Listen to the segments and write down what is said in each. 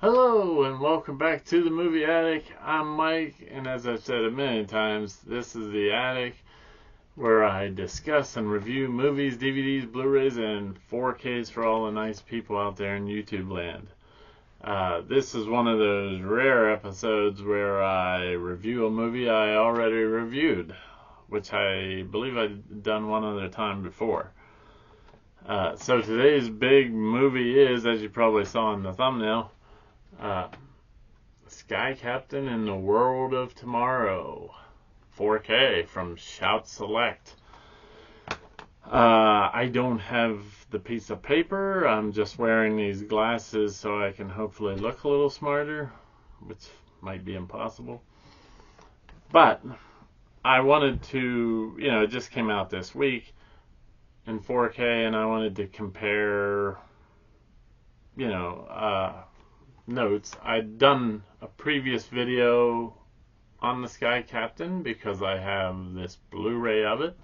Hello and welcome back to the Movie Attic. I'm Mike, and as I've said a million times, this is the Attic where I discuss and review movies, DVDs, Blu-rays, and 4Ks for all the nice people out there in YouTube land. This is one of those rare episodes where I review a movie I already reviewed, which I believe I've done one other time before. So today's big movie is, as you probably saw in the thumbnail, Sky Captain in the World of Tomorrow, 4K from Shout Select. I don't have the piece of paper. I'm just wearing these glasses so I can hopefully look a little smarter, which might be impossible. But I wanted to, it just came out this week in 4K, and I wanted to compare, notes. I'd done a previous video on the Sky Captain because I have this Blu-ray of it,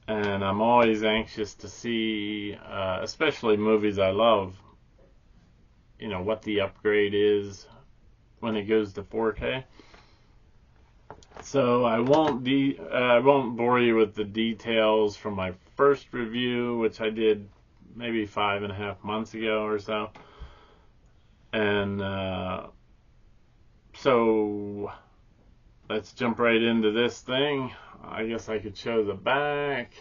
and I'm always anxious to see, especially movies I love, what the upgrade is when it goes to 4K. So I won't bore you with the details from my first review, which I did maybe 5.5 months ago or so. And so let's jump right into this thing. I guess I could show the back.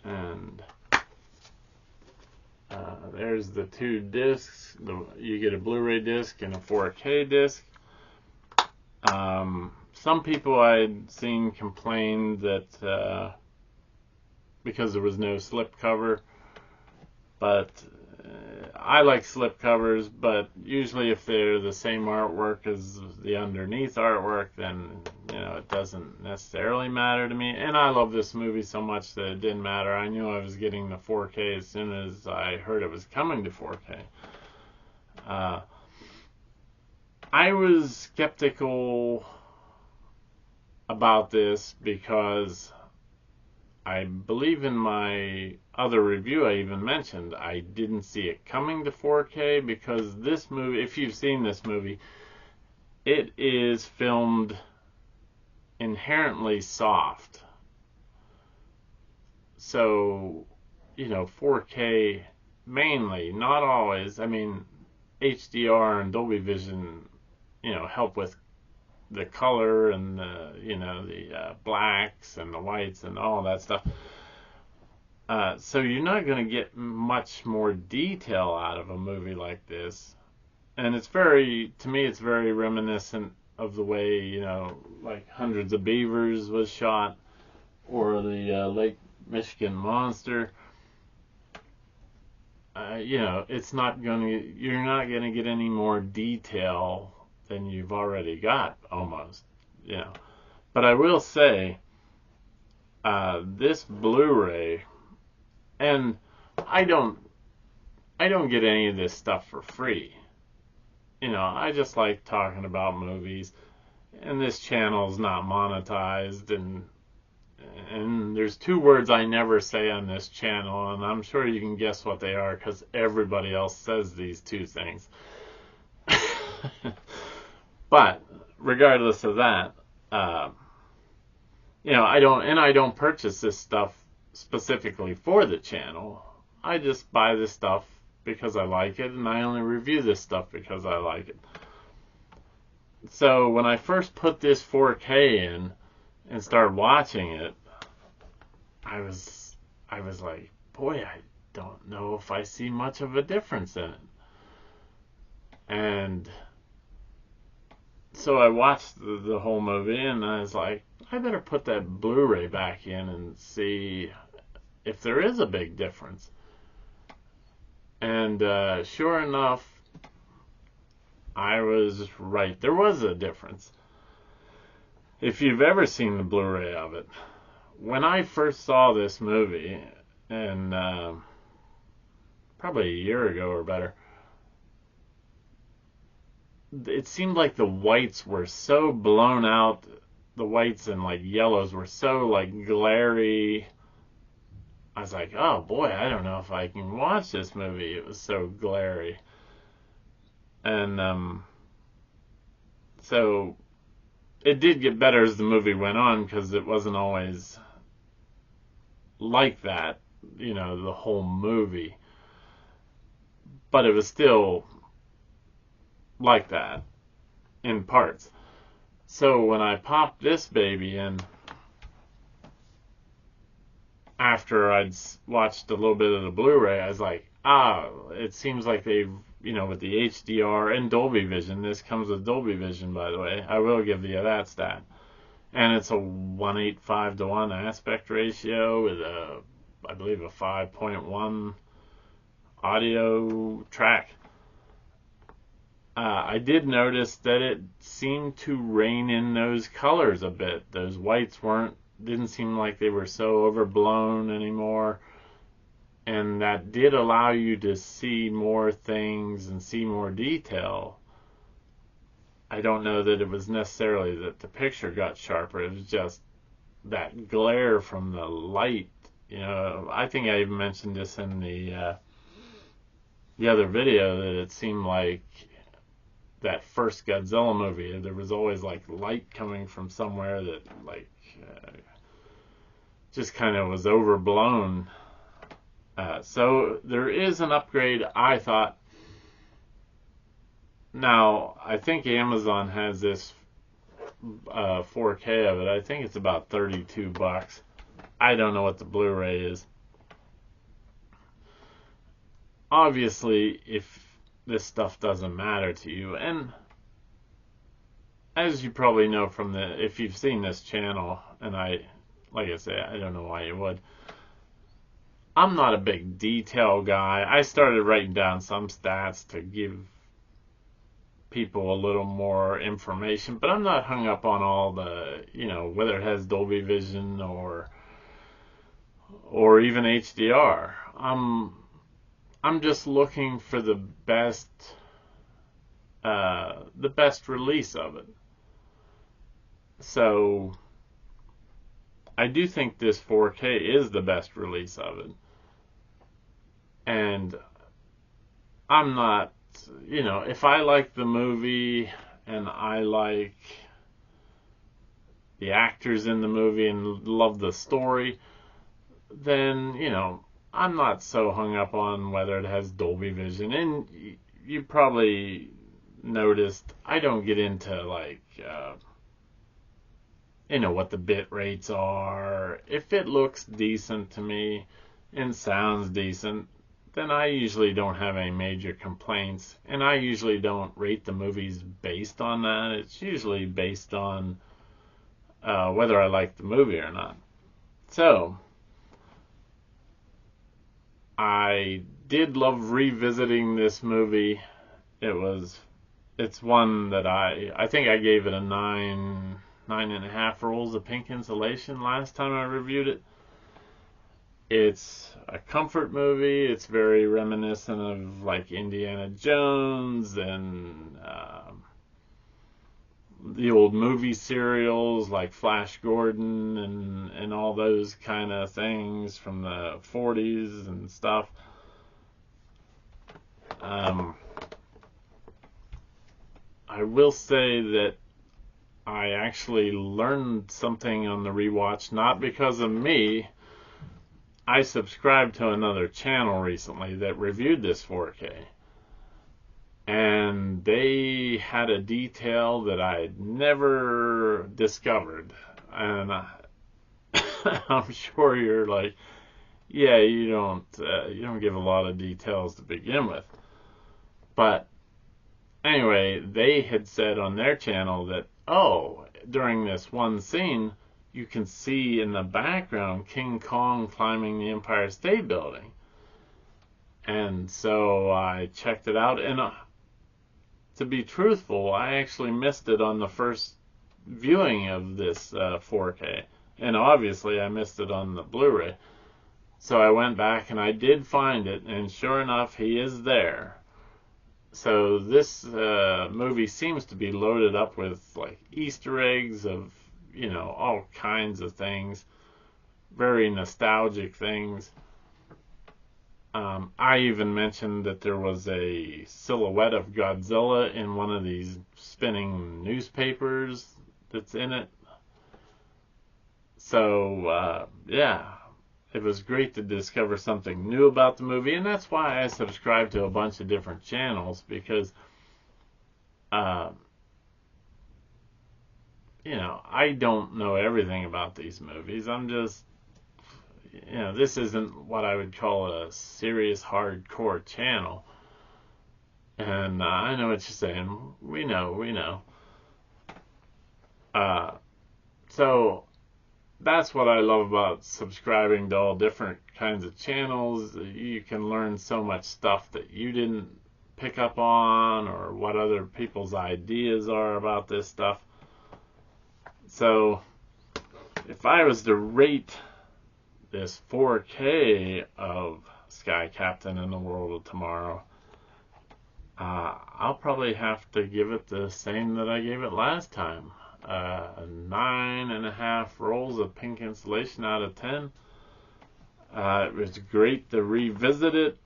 And there's the two discs. You get a Blu-ray disc and a 4K disc. Some people I'd seen complained that because there was no slip cover, but I like slip covers, but usually if they're the same artwork as the underneath artwork, then it doesn't necessarily matter to me. And I love this movie so much that it didn't matter. I knew I was getting the 4K as soon as I heard it was coming to 4K. I was skeptical about this because I believe in my other review I even mentioned I didn't see it coming to 4K because this movie, if you've seen this movie, it is filmed inherently soft. So, 4K mainly, not always. I mean, HDR and Dolby Vision, help with the color and the blacks and the whites and all that stuff. So you're not going to get much more detail out of a movie like this. And to me, it's very reminiscent of the way, like Hundreds of Beavers was shot, or the Lake Michigan Monster. You're not going to get any more detail than you've already got, almost, But I will say, this Blu-ray, and I don't get any of this stuff for free. I just like talking about movies, and this channel's not monetized, and there's two words I never say on this channel, and I'm sure you can guess what they are because everybody else says these two things. But regardless of that, I don't purchase this stuff specifically for the channel. I just buy this stuff because I like it, and I only review this stuff because I like it. So when I first put this 4K in and started watching it, I was like, boy, I don't know if I see much of a difference in it. And so I watched the whole movie, and I was like, I better put that Blu-ray back in and see if there is a big difference. And sure enough, I was right. There was a difference. If you've ever seen the Blu-ray of it, when I first saw this movie, and probably a year ago or better, it seemed like the whites were so blown out. The whites and like yellows were so like glary. I was like, oh boy, I don't know if I can watch this movie. It was so glary. And so it did get better as the movie went on, because it wasn't always like that, the whole movie. But it was still like that in parts. So when I popped this baby in, after I'd watched a little bit of the Blu-ray, I was like, it seems like they've, with the HDR and Dolby Vision. This comes with Dolby Vision, by the way. I will give you that stat. And it's a 1.85:1 aspect ratio with I believe a 5.1 audio track. I did notice that it seemed to rein in those colors a bit. Those whites didn't seem like they were so overblown anymore. And that did allow you to see more things and see more detail. I don't know that it was necessarily that the picture got sharper. It was just that glare from the light. I think I even mentioned this in the other video, that it seemed like that first Godzilla movie. There was always like light coming from somewhere that just kind of was overblown. So there is an upgrade, I thought. Now, I think Amazon has this 4K of it. I think it's about $32. I don't know what the Blu-ray is. Obviously, if this stuff doesn't matter to you, and as you probably know if you've seen this channel, and like I say, I don't know why you would, I'm not a big detail guy. I started writing down some stats to give people a little more information, but I'm not hung up on all the, whether it has Dolby Vision or even HDR. I'm just looking for the best release of it. So I do think this 4K is the best release of it. And I'm not, if I like the movie and I like the actors in the movie and love the story, then, I'm not so hung up on whether it has Dolby Vision. And you probably noticed I don't get into what the bit rates are. If it looks decent to me and sounds decent, then I usually don't have any major complaints. And I usually don't rate the movies based on that. It's usually based on whether I like the movie or not. So I did love revisiting this movie. It's one that I think I gave it a 9.5 rolls of pink insulation last time I reviewed it. It's a comfort movie. It's very reminiscent of like Indiana Jones and the old movie serials like Flash Gordon and all those kind of things from the 40s and stuff. I will say that I actually learned something on the rewatch, not because of me. I subscribed to another channel recently that reviewed this 4K. And they had a detail that I'd never discovered. And I'm sure you're like, yeah, you don't give a lot of details to begin with. But anyway, they had said on their channel that, during this one scene, you can see in the background King Kong climbing the Empire State Building. And so I checked it out, and to be truthful, I actually missed it on the first viewing of this 4K. And obviously I missed it on the Blu-ray. So I went back and I did find it, and sure enough, he is there. So this movie seems to be loaded up with like Easter eggs of, all kinds of things. Very nostalgic things. I even mentioned that there was a silhouette of Godzilla in one of these spinning newspapers that's in it. So, yeah, it was great to discover something new about the movie, and that's why I subscribe to a bunch of different channels, because, uh, I don't know everything about these movies. I'm just, this isn't what I would call a serious hardcore channel. And I know what you're saying. We know. Uh, so that's what I love about subscribing to all different kinds of channels. You can learn so much stuff that you didn't pick up on, or what other people's ideas are about this stuff. So if I was to rate this 4K of Sky Captain and the World of Tomorrow, I'll probably have to give it the same that I gave it last time. 9.5 rolls of pink insulation out of 10. It was great to revisit it.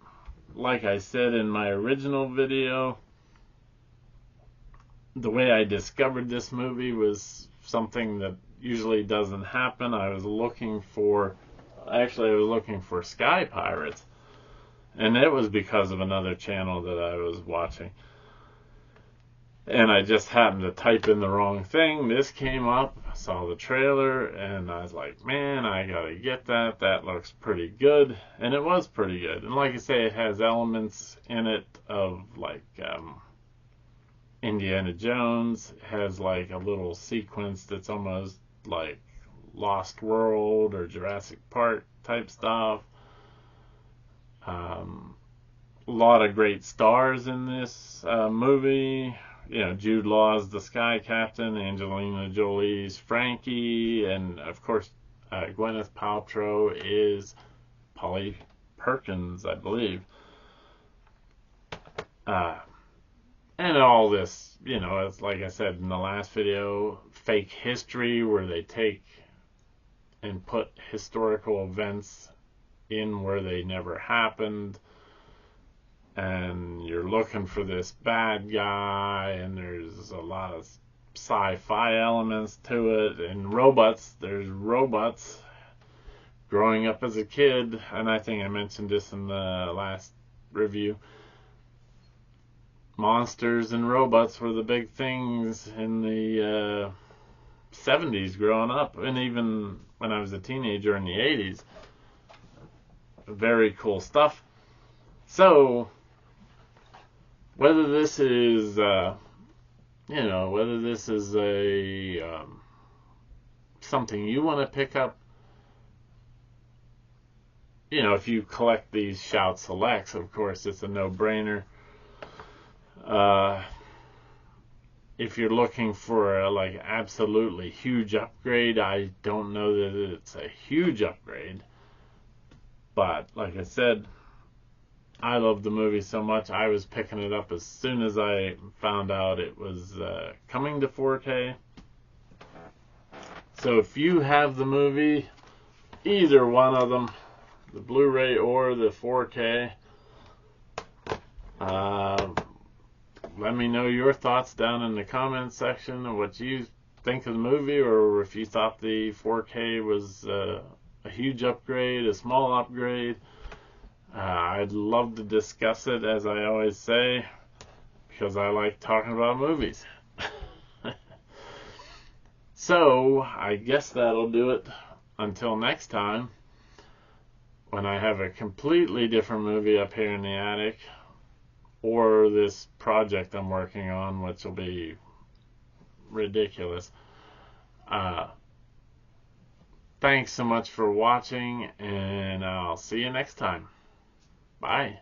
Like I said in my original video, the way I discovered this movie was something that usually doesn't happen. I was looking for Sky Pirates, and it was because of another channel that I was watching. And I just happened to type in the wrong thing. This came up, I saw the trailer, and I was like, man, I gotta get that. That looks pretty good. And it was pretty good. And like I say, it has elements in it of like Indiana Jones. It has like a little sequence that's almost like Lost World or Jurassic Park type stuff. A lot of great stars in this movie. Jude Law's the Sky Captain, Angelina Jolie's Frankie, and of course Gwyneth Paltrow is Polly Perkins, I believe. And all this, it's like I said in the last video, fake history, where they take and put historical events in where they never happened. And you're looking for this bad guy, and there's a lot of sci-fi elements to it, and there's robots. Growing up as a kid, and I think I mentioned this in the last review, monsters and robots were the big things in the 70s growing up, and even when I was a teenager in the 80s. Very cool stuff. So whether this is a something you want to pick up, if you collect these Shout Selects, of course it's a no-brainer. If you're looking for a absolutely huge upgrade, I don't know that it's a huge upgrade, but like I said, I love the movie so much, I was picking it up as soon as I found out it was coming to 4K. So if you have the movie, either one of them, the Blu-ray or the 4K, let me know your thoughts down in the comments section of what you think of the movie, or if you thought the 4K was a huge upgrade, a small upgrade. I'd love to discuss it, as I always say, because I like talking about movies. So, I guess that'll do it until next time, when I have a completely different movie up here in the attic, or this project I'm working on, which will be ridiculous. Thanks so much for watching, and I'll see you next time. Bye.